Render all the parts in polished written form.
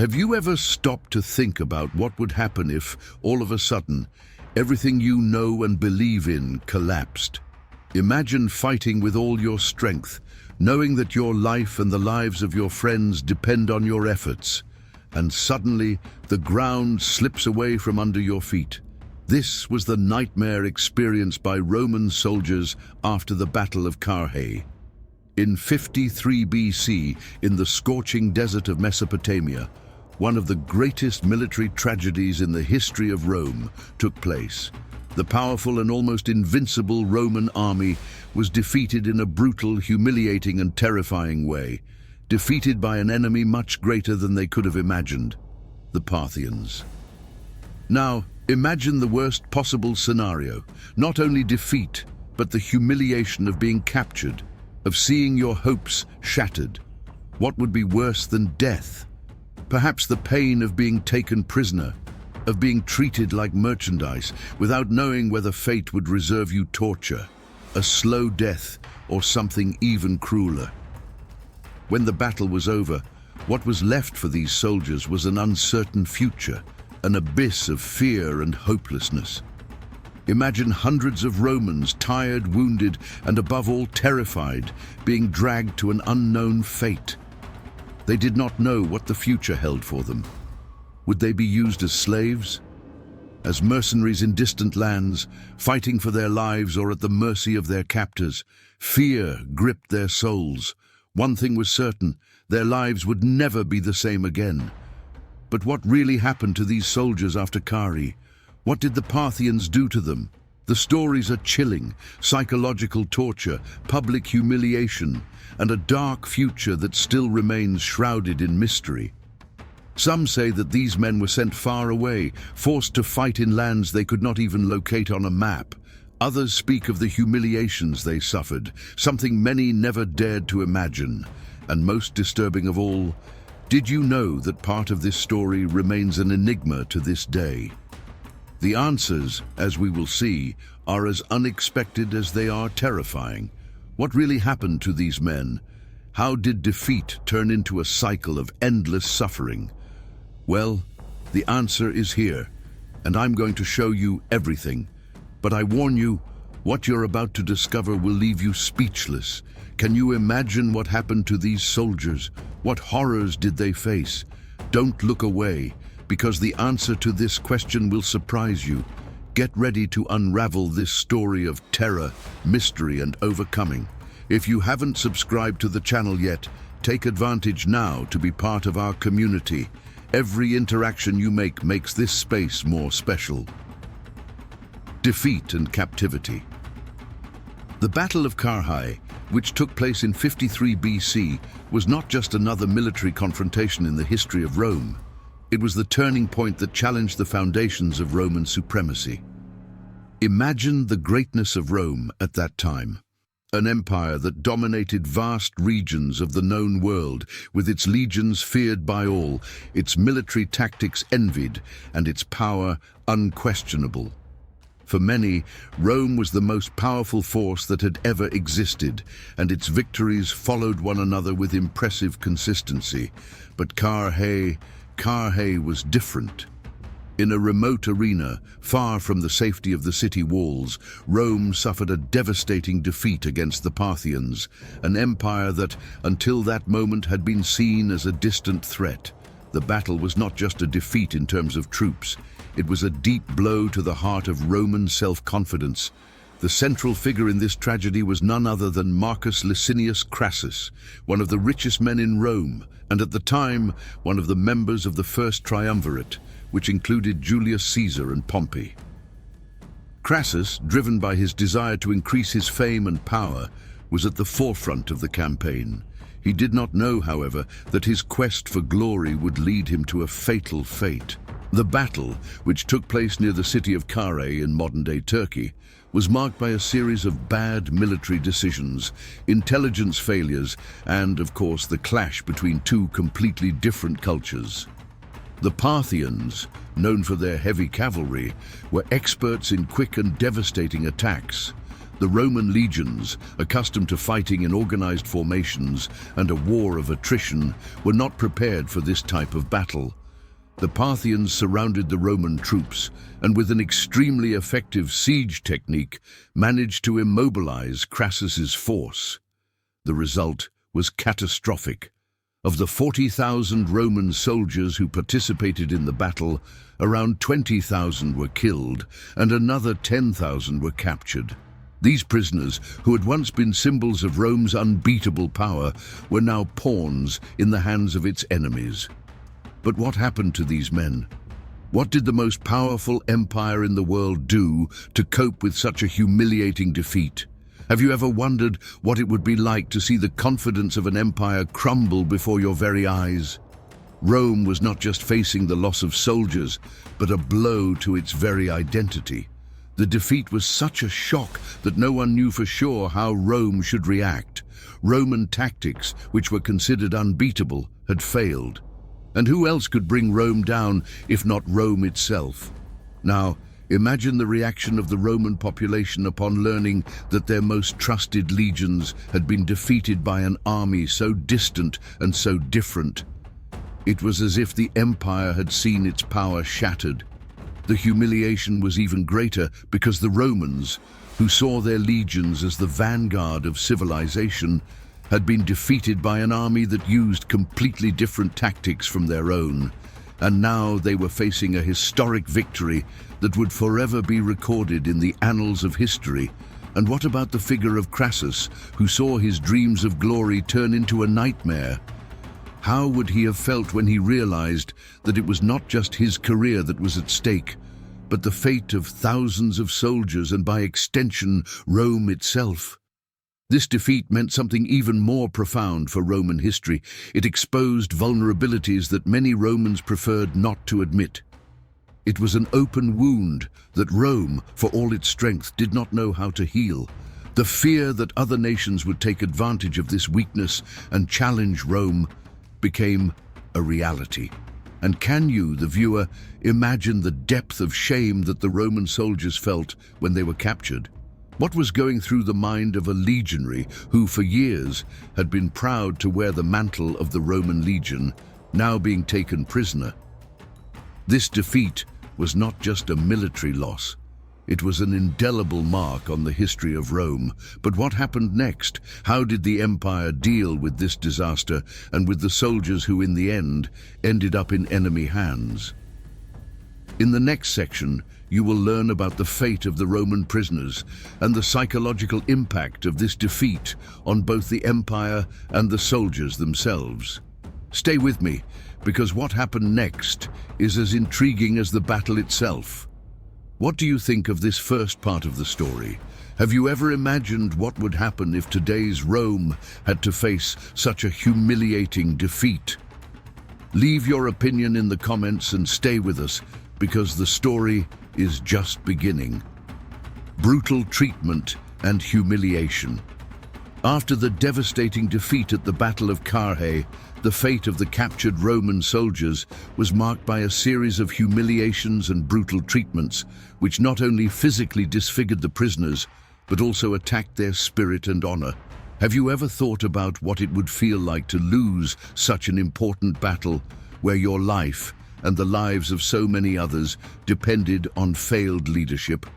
Have you ever stopped to think about what would happen if, all of a sudden, everything you know and believe in collapsed? Imagine fighting with all your strength, knowing that your life and the lives of your friends depend on your efforts, and suddenly the ground slips away from under your feet. This was the nightmare experienced by Roman soldiers after the Battle of Carrhae. In 53 BC, in the scorching desert of Mesopotamia, one of the greatest military tragedies in the history of Rome took place. The powerful and almost invincible Roman army was defeated in a brutal, humiliating and terrifying way, defeated by an enemy much greater than they could have imagined, the Parthians. Now, imagine the worst possible scenario, not only defeat, but the humiliation of being captured, of seeing your hopes shattered. What would be worse than death? Perhaps the pain of being taken prisoner, of being treated like merchandise without knowing whether fate would reserve you torture, a slow death, or something even crueler. When the battle was over, what was left for these soldiers was an uncertain future, an abyss of fear and hopelessness. Imagine hundreds of Romans, tired, wounded, and above all terrified, being dragged to an unknown fate. They did not know what the future held for them. Would they be used as slaves? As mercenaries in distant lands, fighting for their lives or at the mercy of their captors? Fear gripped their souls. One thing was certain, their lives would never be the same again. But what really happened to these soldiers after Carrhae? What did the Parthians do to them? The stories are chilling: psychological torture, public humiliation, and a dark future that still remains shrouded in mystery. Some say that these men were sent far away, forced to fight in lands they could not even locate on a map. Others speak of the humiliations they suffered, something many never dared to imagine. And most disturbing of all, did you know that part of this story remains an enigma to this day? The answers, as we will see, are as unexpected as they are terrifying. What really happened to these men? How did defeat turn into a cycle of endless suffering? Well, the answer is here, and I'm going to show you everything. But I warn you, what you're about to discover will leave you speechless. Can you imagine what happened to these soldiers? What horrors did they face? Don't look away, because the answer to this question will surprise you. Get ready to unravel this story of terror, mystery, and overcoming. If you haven't subscribed to the channel yet, take advantage now to be part of our community. Every interaction you make makes this space more special. Defeat and captivity. The Battle of Carrhae, which took place in 53 BC, was not just another military confrontation in the history of Rome. It was the turning point that challenged the foundations of Roman supremacy. Imagine the greatness of Rome at that time. An empire that dominated vast regions of the known world, with its legions feared by all, its military tactics envied, and its power unquestionable. For many, Rome was the most powerful force that had ever existed, and its victories followed one another with impressive consistency. But Carrhae was different. In a remote arena, far from the safety of the city walls, Rome suffered a devastating defeat against the Parthians, an empire that, until that moment, had been seen as a distant threat. The battle was not just a defeat in terms of troops. It was a deep blow to the heart of Roman self-confidence. The central figure in this tragedy was none other than Marcus Licinius Crassus, one of the richest men in Rome, and at the time, one of the members of the first triumvirate, which included Julius Caesar and Pompey. Crassus, driven by his desire to increase his fame and power, was at the forefront of the campaign. He did not know, however, that his quest for glory would lead him to a fatal fate. The battle, which took place near the city of Carrhae in modern-day Turkey, was marked by a series of bad military decisions, intelligence failures, and, of course, the clash between two completely different cultures. The Parthians, known for their heavy cavalry, were experts in quick and devastating attacks. The Roman legions, accustomed to fighting in organized formations and a war of attrition, were not prepared for this type of battle. The Parthians surrounded the Roman troops and, with an extremely effective siege technique, managed to immobilize Crassus's force. The result was catastrophic. Of the 40,000 Roman soldiers who participated in the battle, around 20,000 were killed and another 10,000 were captured. These prisoners, who had once been symbols of Rome's unbeatable power, were now pawns in the hands of its enemies. But what happened to these men? What did the most powerful empire in the world do to cope with such a humiliating defeat? Have you ever wondered what it would be like to see the confidence of an empire crumble before your very eyes? Rome was not just facing the loss of soldiers, but a blow to its very identity. The defeat was such a shock that no one knew for sure how Rome should react. Roman tactics, which were considered unbeatable, had failed. And who else could bring Rome down if not Rome itself? Now, imagine the reaction of the Roman population upon learning that their most trusted legions had been defeated by an army so distant and so different. It was as if the empire had seen its power shattered. The humiliation was even greater because the Romans, who saw their legions as the vanguard of civilization, had been defeated by an army that used completely different tactics from their own. And now they were facing a historic victory that would forever be recorded in the annals of history. And what about the figure of Crassus, who saw his dreams of glory turn into a nightmare? How would he have felt when he realized that it was not just his career that was at stake, but the fate of thousands of soldiers and, by extension, Rome itself? This defeat meant something even more profound for Roman history. It exposed vulnerabilities that many Romans preferred not to admit. It was an open wound that Rome, for all its strength, did not know how to heal. The fear that other nations would take advantage of this weakness and challenge Rome became a reality. And can you, the viewer, imagine the depth of shame that the Roman soldiers felt when they were captured? What was going through the mind of a legionary who, for years, had been proud to wear the mantle of the Roman legion, now being taken prisoner? This defeat was not just a military loss. It was an indelible mark on the history of Rome. But what happened next? How did the empire deal with this disaster and with the soldiers who, in the end, ended up in enemy hands? In the next section, you will learn about the fate of the Roman prisoners and the psychological impact of this defeat on both the empire and the soldiers themselves. Stay with me, because what happened next is as intriguing as the battle itself. What do you think of this first part of the story? Have you ever imagined what would happen if today's Rome had to face such a humiliating defeat? Leave your opinion in the comments and stay with us, because the story is just beginning. Brutal treatment and humiliation. After the devastating defeat at the Battle of Carrhae, the fate of the captured Roman soldiers was marked by a series of humiliations and brutal treatments, which not only physically disfigured the prisoners, but also attacked their spirit and honor. Have you ever thought about what it would feel like to lose such an important battle, where your life and the lives of so many others depended on failed leadership?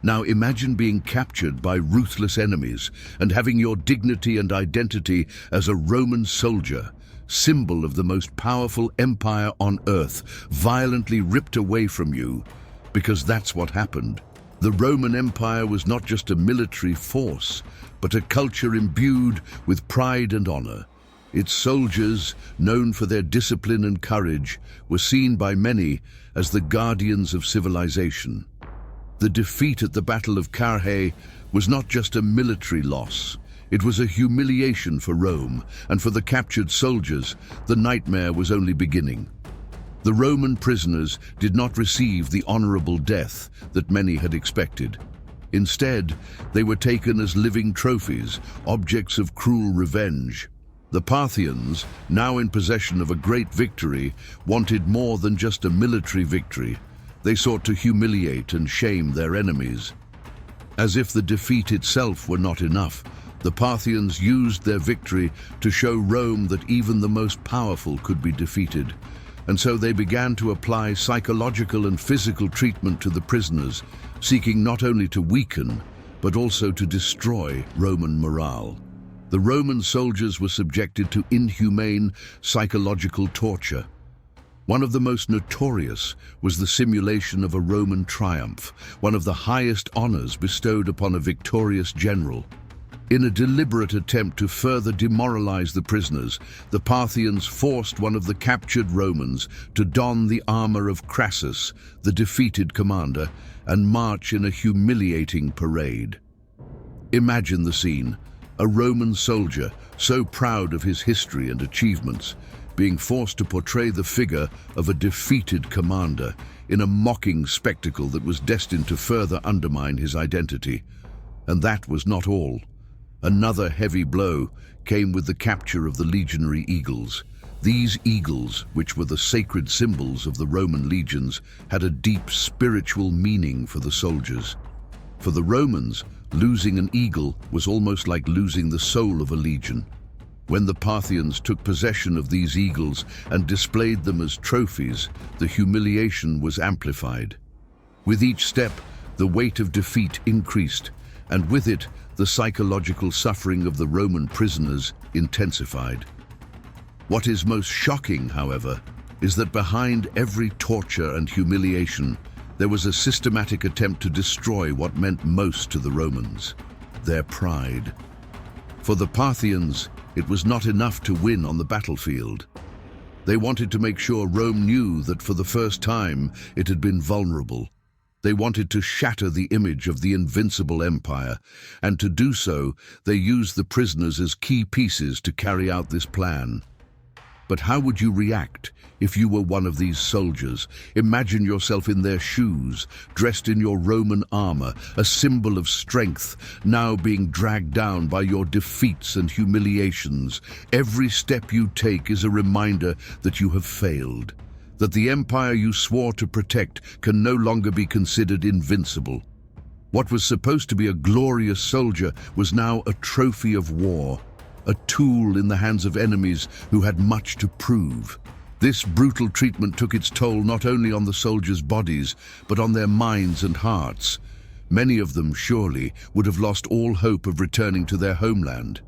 Now imagine being captured by ruthless enemies and having your dignity and identity as a Roman soldier, symbol of the most powerful empire on earth, violently ripped away from you. Because that's what happened. The Roman Empire was not just a military force, but a culture imbued with pride and honor. Its soldiers, known for their discipline and courage, were seen by many as the guardians of civilization. The defeat at the Battle of Carrhae was not just a military loss. It was a humiliation for Rome, and for the captured soldiers, the nightmare was only beginning. The Roman prisoners did not receive the honorable death that many had expected. Instead, they were taken as living trophies, objects of cruel revenge. The Parthians, now in possession of a great victory, wanted more than just a military victory. They sought to humiliate and shame their enemies. As if the defeat itself were not enough, the Parthians used their victory to show Rome that even the most powerful could be defeated. And so they began to apply psychological and physical treatment to the prisoners, seeking not only to weaken, but also to destroy Roman morale. The Roman soldiers were subjected to inhumane psychological torture. One of the most notorious was the simulation of a Roman triumph, one of the highest honors bestowed upon a victorious general. In a deliberate attempt to further demoralize the prisoners, the Parthians forced one of the captured Romans to don the armor of Crassus, the defeated commander, and march in a humiliating parade. Imagine the scene. A Roman soldier, so proud of his history and achievements, being forced to portray the figure of a defeated commander in a mocking spectacle that was destined to further undermine his identity. And that was not all. Another heavy blow came with the capture of the legionary eagles. These eagles, which were the sacred symbols of the Roman legions, had a deep spiritual meaning for the soldiers. For the Romans, losing an eagle was almost like losing the soul of a legion. When the Parthians took possession of these eagles and displayed them as trophies, the humiliation was amplified. With each step, the weight of defeat increased, and with it, the psychological suffering of the Roman prisoners intensified. What is most shocking, however, is that behind every torture and humiliation, there was a systematic attempt to destroy what meant most to the Romans: their pride. For the Parthians, it was not enough to win on the battlefield. They wanted to make sure Rome knew that for the first time it had been vulnerable. They wanted to shatter the image of the invincible empire, and to do so, they used the prisoners as key pieces to carry out this plan. But how would you react if you were one of these soldiers? Imagine yourself in their shoes, dressed in your Roman armor, a symbol of strength, now being dragged down by your defeats and humiliations. Every step you take is a reminder that you have failed, that the empire you swore to protect can no longer be considered invincible. What was supposed to be a glorious soldier was now a trophy of war, a tool in the hands of enemies who had much to prove. This brutal treatment took its toll not only on the soldiers' bodies, but on their minds and hearts. Many of them, surely, would have lost all hope of returning to their homeland.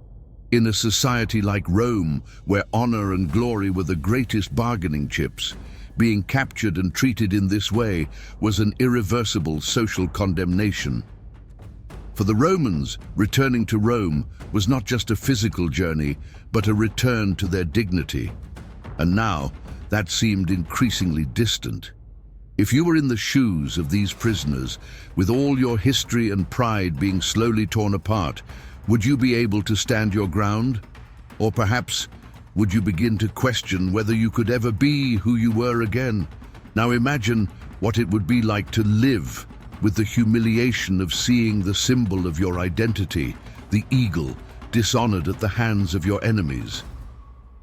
In a society like Rome, where honor and glory were the greatest bargaining chips, being captured and treated in this way was an irreversible social condemnation. For the Romans, returning to Rome was not just a physical journey, but a return to their dignity. And now, that seemed increasingly distant. If you were in the shoes of these prisoners, with all your history and pride being slowly torn apart, would you be able to stand your ground? Or perhaps, would you begin to question whether you could ever be who you were again? Now imagine what it would be like to live with the humiliation of seeing the symbol of your identity, the eagle, dishonored at the hands of your enemies.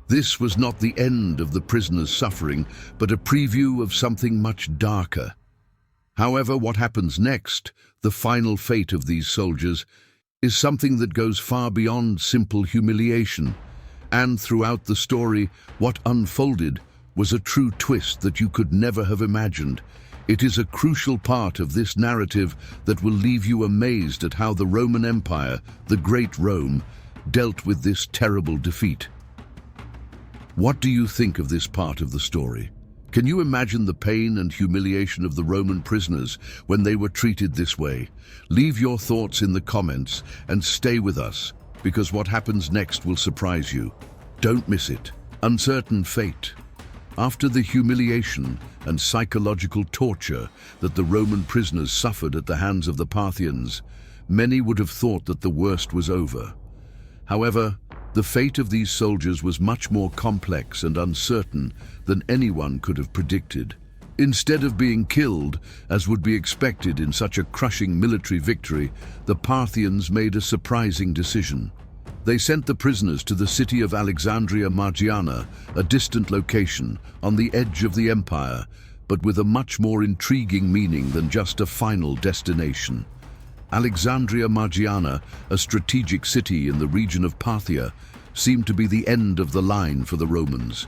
This was not the end of the prisoners' suffering, but a preview of something much darker. However, what happens next, the final fate of these soldiers, is something that goes far beyond simple humiliation. And throughout the story, what unfolded was a true twist that you could never have imagined. It is a crucial part of this narrative that will leave you amazed at how the Roman Empire, the Great Rome, dealt with this terrible defeat. What do you think of this part of the story? Can you imagine the pain and humiliation of the Roman prisoners when they were treated this way? Leave your thoughts in the comments and stay with us, because what happens next will surprise you. Don't miss it. Uncertain fate. After the humiliation and psychological torture that the Roman prisoners suffered at the hands of the Parthians, many would have thought that the worst was over. However, the fate of these soldiers was much more complex and uncertain than anyone could have predicted. Instead of being killed, as would be expected in such a crushing military victory, the Parthians made a surprising decision. They sent the prisoners to the city of Alexandria Margiana, a distant location on the edge of the empire, but with a much more intriguing meaning than just a final destination. Alexandria Margiana, a strategic city in the region of Parthia, seemed to be the end of the line for the Romans.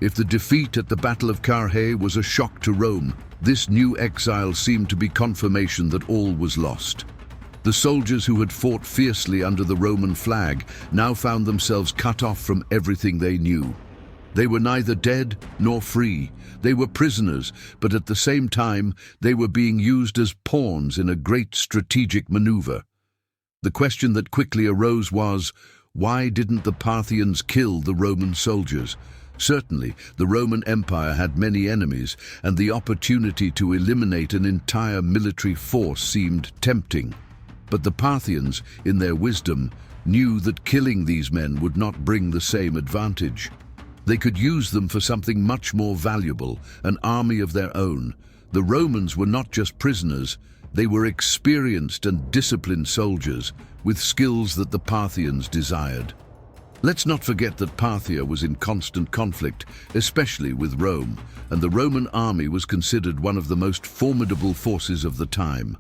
If the defeat at the Battle of Carrhae was a shock to Rome, this new exile seemed to be confirmation that all was lost. The soldiers who had fought fiercely under the Roman flag now found themselves cut off from everything they knew. They were neither dead nor free. They were prisoners, but at the same time, they were being used as pawns in a great strategic maneuver. The question that quickly arose was, why didn't the Parthians kill the Roman soldiers? Certainly, the Roman Empire had many enemies, and the opportunity to eliminate an entire military force seemed tempting. But the Parthians, in their wisdom, knew that killing these men would not bring the same advantage. They could use them for something much more valuable, an army of their own. The Romans were not just prisoners, they were experienced and disciplined soldiers, with skills that the Parthians desired. Let's not forget that Parthia was in constant conflict, especially with Rome, and the Roman army was considered one of the most formidable forces of the time.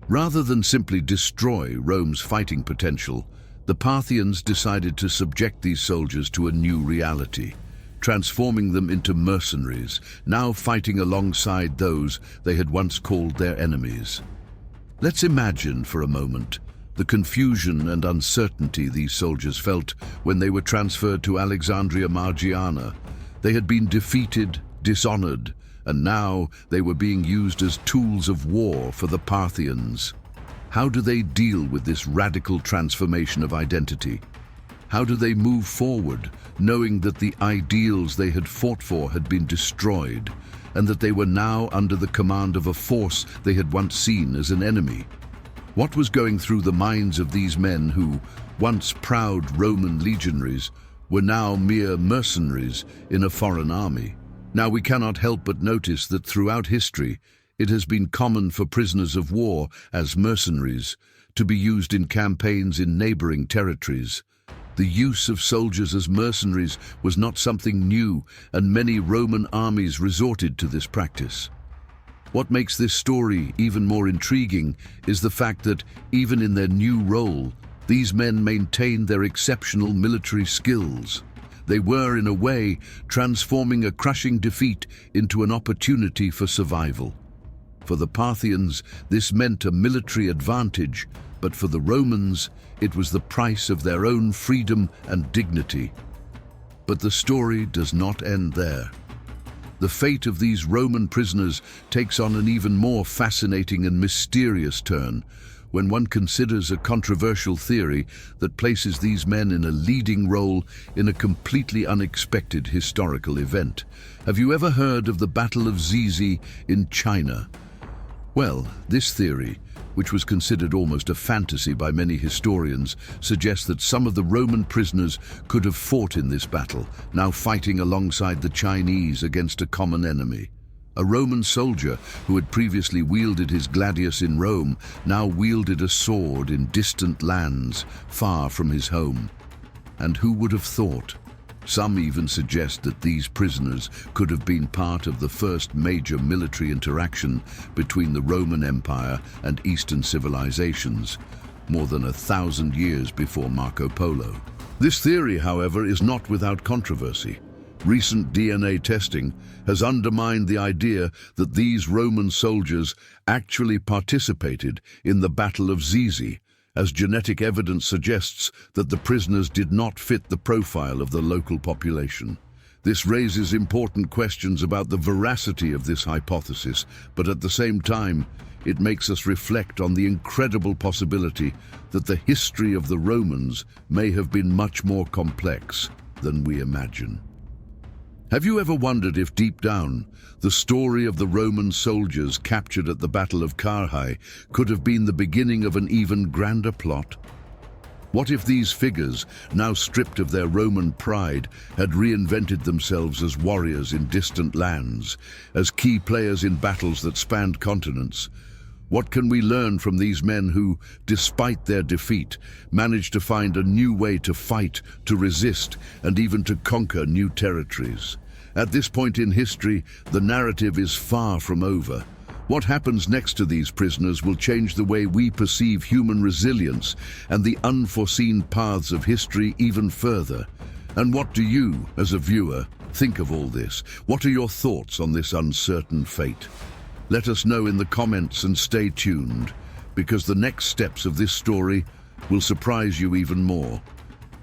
Rather than simply destroy Rome's fighting potential, the Parthians decided to subject these soldiers to a new reality, transforming them into mercenaries, now fighting alongside those they had once called their enemies. Let's imagine for a moment the confusion and uncertainty these soldiers felt when they were transferred to Alexandria Margiana. They had been defeated, dishonored, and now they were being used as tools of war for the Parthians. How do they deal with this radical transformation of identity? How do they move forward, knowing that the ideals they had fought for had been destroyed, and that they were now under the command of a force they had once seen as an enemy? What was going through the minds of these men who, once proud Roman legionaries, were now mere mercenaries in a foreign army? Now we cannot help but notice that throughout history, it has been common for prisoners of war, as mercenaries, to be used in campaigns in neighboring territories. The use of soldiers as mercenaries was not something new, and many Roman armies resorted to this practice. What makes this story even more intriguing is the fact that, even in their new role, these men maintained their exceptional military skills. They were, in a way, transforming a crushing defeat into an opportunity for survival. For the Parthians, this meant a military advantage, but for the Romans, it was the price of their own freedom and dignity. But the story does not end there. The fate of these Roman prisoners takes on an even more fascinating and mysterious turn when one considers a controversial theory that places these men in a leading role in a completely unexpected historical event. Have you ever heard of the Battle of Zizi in China? Well, this theory, which was considered almost a fantasy by many historians, suggests that some of the Roman prisoners could have fought in this battle, now fighting alongside the Chinese against a common enemy. A Roman soldier who had previously wielded his gladius in Rome now wielded a sword in distant lands, far from his home. And who would have thought? Some even suggest that these prisoners could have been part of the first major military interaction between the Roman Empire and Eastern civilizations, more than 1,000 years before Marco Polo. This theory, however, is not without controversy. Recent DNA testing has undermined the idea that these Roman soldiers actually participated in the Battle of Zizi, as genetic evidence suggests that the prisoners did not fit the profile of the local population. This raises important questions about the veracity of this hypothesis, but at the same time, it makes us reflect on the incredible possibility that the history of the Romans may have been much more complex than we imagine. Have you ever wondered if deep down, the story of the Roman soldiers captured at the Battle of Carrhae could have been the beginning of an even grander plot? What if these figures, now stripped of their Roman pride, had reinvented themselves as warriors in distant lands, as key players in battles that spanned continents? What can we learn from these men who, despite their defeat, managed to find a new way to fight, to resist, and even to conquer new territories? At this point in history, the narrative is far from over. What happens next to these prisoners will change the way we perceive human resilience and the unforeseen paths of history even further. And what do you, as a viewer, think of all this? What are your thoughts on this uncertain fate? Let us know in the comments and stay tuned, because the next steps of this story will surprise you even more.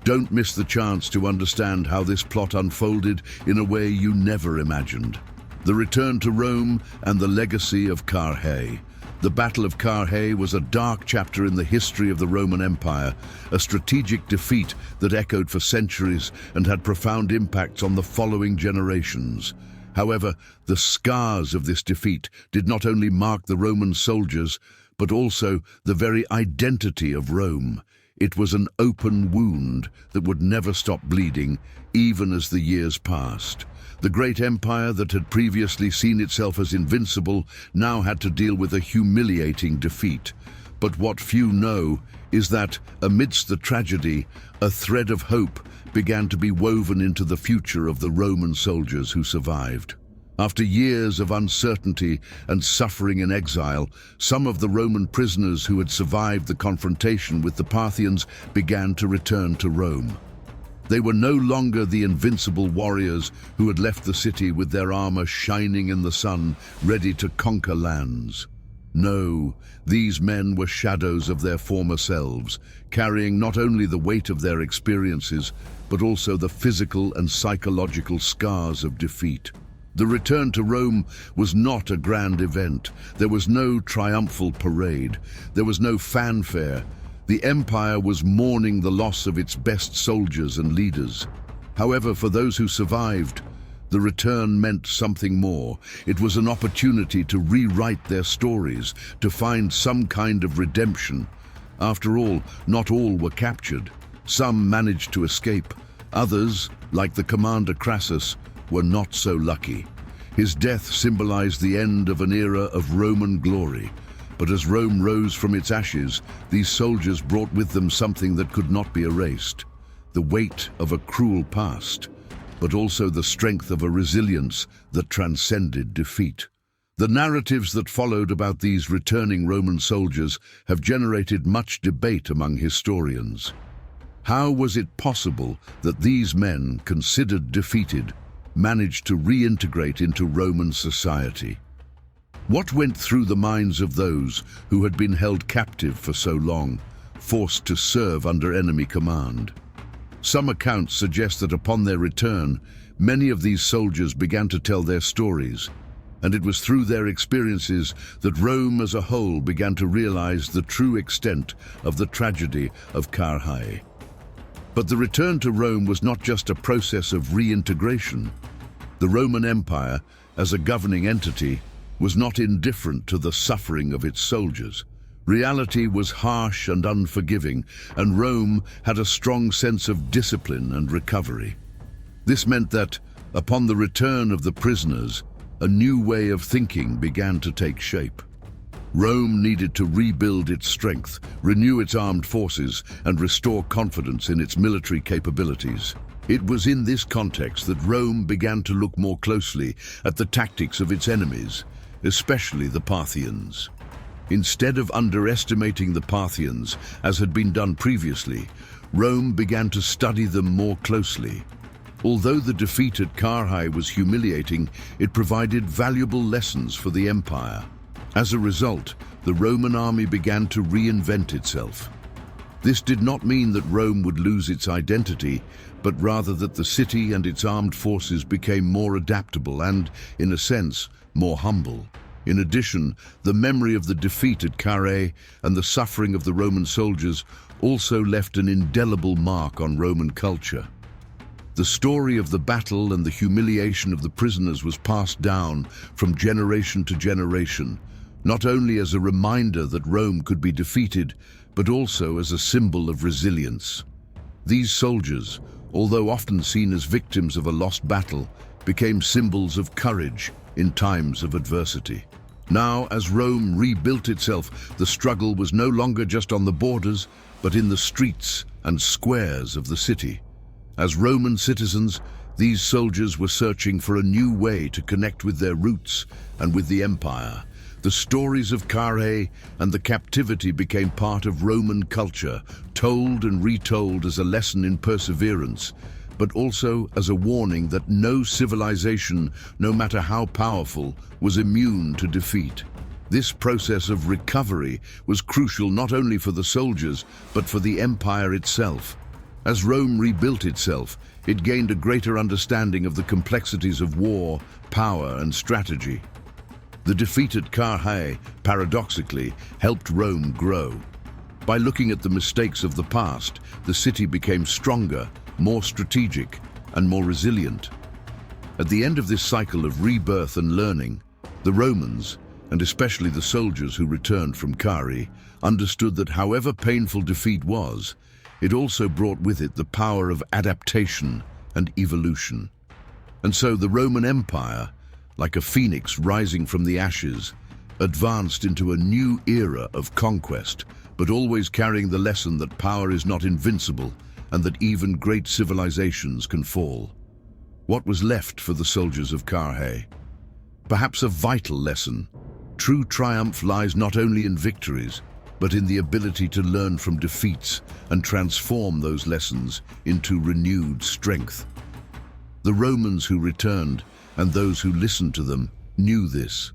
Don't miss the chance to understand how this plot unfolded in a way you never imagined. The return to Rome and the legacy of Carrhae. The Battle of Carrhae was a dark chapter in the history of the Roman Empire, a strategic defeat that echoed for centuries and had profound impacts on the following generations. However, the scars of this defeat did not only mark the Roman soldiers, but also the very identity of Rome. It was an open wound that would never stop bleeding, even as the years passed. The great empire that had previously seen itself as invincible now had to deal with a humiliating defeat. But what few know is that, amidst the tragedy, a thread of hope began to be woven into the future of the Roman soldiers who survived. After years of uncertainty and suffering in exile, some of the Roman prisoners who had survived the confrontation with the Parthians began to return to Rome. They were no longer the invincible warriors who had left the city with their armor shining in the sun, ready to conquer lands. No, these men were shadows of their former selves, carrying not only the weight of their experiences, but also the physical and psychological scars of defeat. The return to Rome was not a grand event. There was no triumphal parade. There was no fanfare. The empire was mourning the loss of its best soldiers and leaders. However, for those who survived, the return meant something more. It was an opportunity to rewrite their stories, to find some kind of redemption. After all, not all were captured. Some managed to escape. Others, like the commander Crassus, were not so lucky. His death symbolized the end of an era of Roman glory. But as Rome rose from its ashes, these soldiers brought with them something that could not be erased. The weight of a cruel past, but also the strength of a resilience that transcended defeat. The narratives that followed about these returning Roman soldiers have generated much debate among historians. How was it possible that these men, considered defeated, managed to reintegrate into Roman society? What went through the minds of those who had been held captive for so long, forced to serve under enemy command? Some accounts suggest that upon their return, many of these soldiers began to tell their stories, and it was through their experiences that Rome as a whole began to realize the true extent of the tragedy of Carrhae. But the return to Rome was not just a process of reintegration. The Roman Empire, as a governing entity, was not indifferent to the suffering of its soldiers. Reality was harsh and unforgiving, and Rome had a strong sense of discipline and recovery. This meant that, upon the return of the prisoners, a new way of thinking began to take shape. Rome needed to rebuild its strength, renew its armed forces, and restore confidence in its military capabilities. It was in this context that Rome began to look more closely at the tactics of its enemies, especially the Parthians. Instead of underestimating the Parthians, as had been done previously, Rome began to study them more closely. Although the defeat at Carrhae was humiliating, it provided valuable lessons for the empire. As a result, the Roman army began to reinvent itself. This did not mean that Rome would lose its identity, but rather that the city and its armed forces became more adaptable and, in a sense, more humble. In addition, the memory of the defeat at Carrhae and the suffering of the Roman soldiers also left an indelible mark on Roman culture. The story of the battle and the humiliation of the prisoners was passed down from generation to generation, not only as a reminder that Rome could be defeated, but also as a symbol of resilience. These soldiers, although often seen as victims of a lost battle, became symbols of courage in times of adversity. Now, as Rome rebuilt itself, the struggle was no longer just on the borders, but in the streets and squares of the city. As Roman citizens, these soldiers were searching for a new way to connect with their roots and with the empire. The stories of Carrhae and the captivity became part of Roman culture, told and retold as a lesson in perseverance, but also as a warning that no civilization, no matter how powerful, was immune to defeat. This process of recovery was crucial not only for the soldiers, but for the empire itself. As Rome rebuilt itself, it gained a greater understanding of the complexities of war, power, and strategy. The defeat at Carrhae, paradoxically, helped Rome grow. By looking at the mistakes of the past, the city became stronger, more strategic, and more resilient. At the end of this cycle of rebirth and learning, the Romans, and especially the soldiers who returned from Carrhae, understood that however painful defeat was, it also brought with it the power of adaptation and evolution. And so the Roman Empire, like a phoenix rising from the ashes, advanced into a new era of conquest, but always carrying the lesson that power is not invincible and that even great civilizations can fall. What was left for the soldiers of Carrhae? Perhaps a vital lesson. True triumph lies not only in victories, but in the ability to learn from defeats and transform those lessons into renewed strength. The Romans who returned and those who listened to them knew this.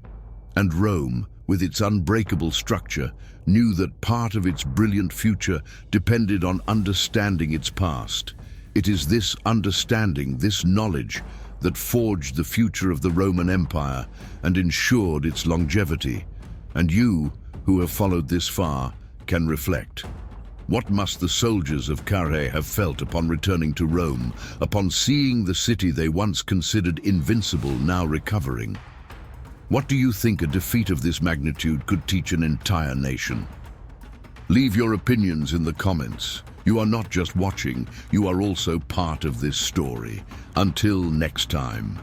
And Rome, with its unbreakable structure, knew that part of its brilliant future depended on understanding its past. It is this understanding, this knowledge, that forged the future of the Roman Empire and ensured its longevity. And you, who have followed this far, can reflect. What must the soldiers of Carrhae have felt upon returning to Rome, upon seeing the city they once considered invincible now recovering? What do you think a defeat of this magnitude could teach an entire nation? Leave your opinions in the comments. You are not just watching, you are also part of this story. Until next time.